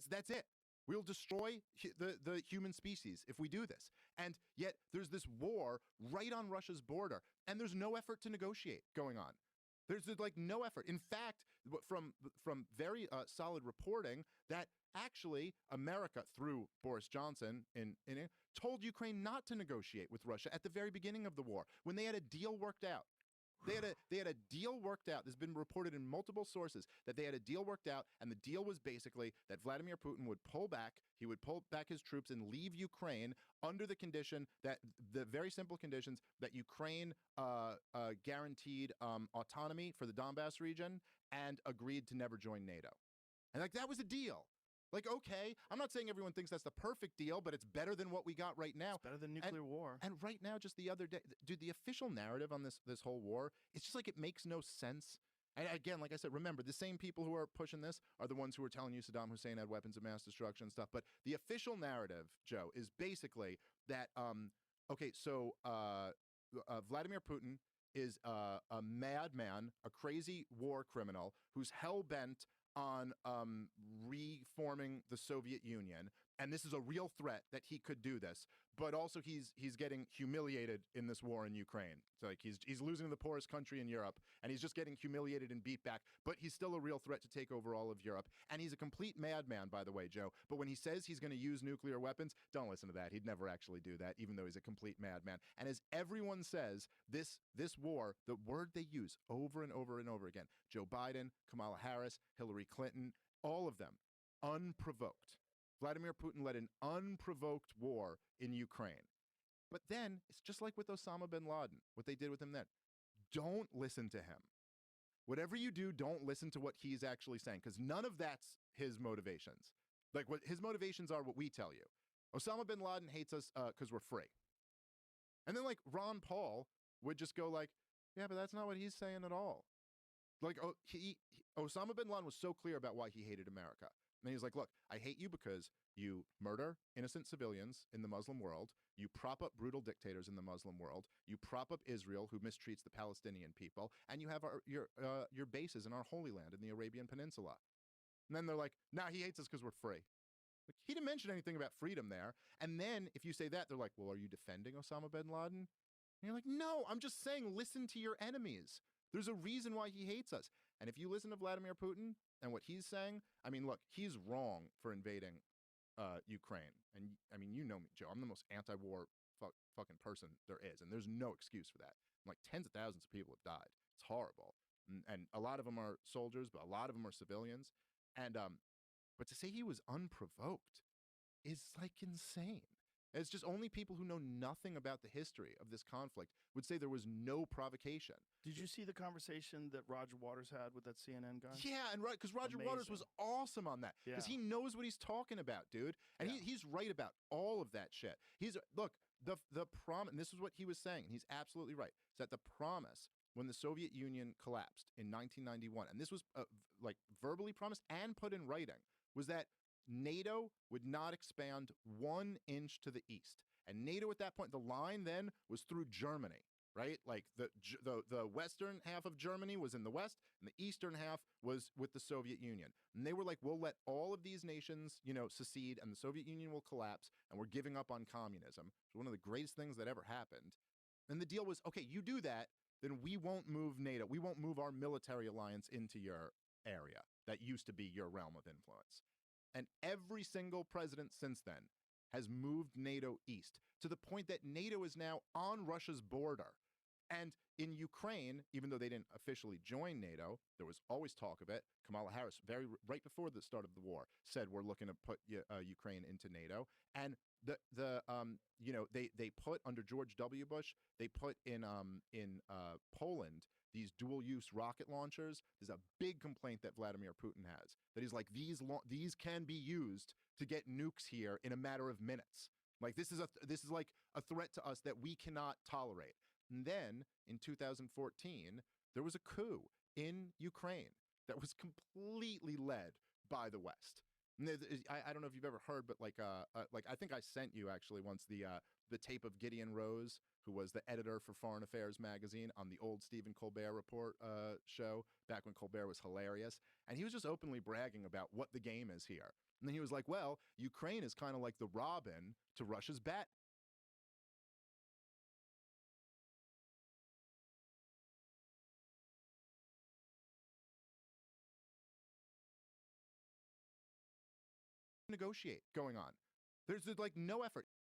That's it. We'll destroy the human species if we do this. And yet there's this war right on Russia's border, and there's no effort to negotiate going on. There's like no effort. In fact, from very solid reporting that actually America, through Boris Johnson, told Ukraine not to negotiate with Russia at the very beginning of the war when they had a deal worked out. They had a deal worked out. This has been reported in multiple sources that they had a deal worked out, and the deal was basically that Vladimir Putin would pull back. He would pull back his troops and leave Ukraine under the condition that the very simple conditions that Ukraine guaranteed autonomy for the Donbass region and agreed to never join NATO. And like that was a deal. Like, okay, I'm not saying everyone thinks that's the perfect deal, but it's better than what we got right now. It's better than nuclear war. And right now, just the other day, dude, the official narrative on this whole war, it's just like it makes no sense. And again, like I said, remember, the same people who are pushing this are the ones who are telling you Saddam Hussein had weapons of mass destruction and stuff. But the official narrative, Joe, is basically that, Vladimir Putin is a madman, a crazy war criminal who's hell-bent on reforming the Soviet Union, and this is a real threat that he could do this. But also, he's getting humiliated in this war in Ukraine. So like he's losing to the poorest country in Europe, and he's just getting humiliated and beat back. But he's still a real threat to take over all of Europe. And he's a complete madman, by the way, Joe. But when he says he's going to use nuclear weapons, don't listen to that. He'd never actually do that, even though he's a complete madman. And as everyone says, this war, the word they use over and over and over again, Joe Biden, Kamala Harris, Hillary Clinton, all of them, unprovoked. Vladimir Putin led an unprovoked war in Ukraine. But then it's just like with Osama bin Laden, what they did with him then. Don't listen to him. Whatever you do, don't listen to what he's actually saying, because none of that's his motivations. Like what his motivations are, what we tell you. Osama bin Laden hates us because we're free. And then like Ron Paul would just go like, yeah, but that's not what he's saying at all. Like Osama bin Laden was so clear about why he hated America. And he was like, look, I hate you because you murder innocent civilians in the Muslim world. You prop up brutal dictators in the Muslim world. You prop up Israel, who mistreats the Palestinian people. And you have your bases in our Holy Land in the Arabian Peninsula. And then they're like, nah, he hates us because we're free. Like, he didn't mention anything about freedom there. And then if you say that, they're like, well, are you defending Osama bin Laden? And you're like, no, I'm just saying, listen to your enemies. There's a reason why he hates us. And if you listen to Vladimir Putin and what he's saying, I mean, look, he's wrong for invading Ukraine. And I mean, you know me, Joe, I'm the most anti-war fucking person there is. And there's no excuse for that. Like tens of thousands of people have died. It's horrible. And a lot of them are soldiers, but a lot of them are civilians. And but to say he was unprovoked is like insane. It's just only people who know nothing about the history of this conflict would say there was no provocation. Did you see the conversation that Roger Waters had with that CNN guy? Yeah, and right, because Roger Waters was awesome on that. Because he knows what he's talking about, dude. And he's right about all of that shit. Look, the promise, and this is what he was saying, and he's absolutely right, is that the promise when the Soviet Union collapsed in 1991, and this was like verbally promised and put in writing, was that NATO would not expand 1 inch to the east. And NATO at that point, the line then was through Germany, right? Like the western half of Germany was in the west, and the eastern half was with the Soviet Union. And they were like, we'll let all of these nations, secede, and the Soviet Union will collapse, and we're giving up on communism. It's one of the greatest things that ever happened. And the deal was, okay, you do that, then we won't move NATO. We won't move our military alliance into your area that used to be your realm of influence. And every single president since then has moved NATO east to the point that NATO is now on Russia's border. And in Ukraine, even though they didn't officially join NATO, there was always talk of it. Kamala Harris, right before the start of the war, said we're looking to put Ukraine into NATO. And they put under George W. Bush, they put in Poland these dual-use rocket launchers. There's a big complaint that Vladimir Putin has, that he's like, these can be used to get nukes here in a matter of minutes. Like this is like a threat to us that we cannot tolerate. And then in 2014, there was a coup in Ukraine that was completely led by the West. I don't know if you've ever heard, but like I think I sent you actually once the tape of Gideon Rose, who was the editor for Foreign Affairs magazine on the old Stephen Colbert Report show back when Colbert was hilarious, and he was just openly bragging about what the game is here. And then he was like, well, Ukraine is kind of like the Robin to Russia's Bat. Negotiate going on. There's like no effort.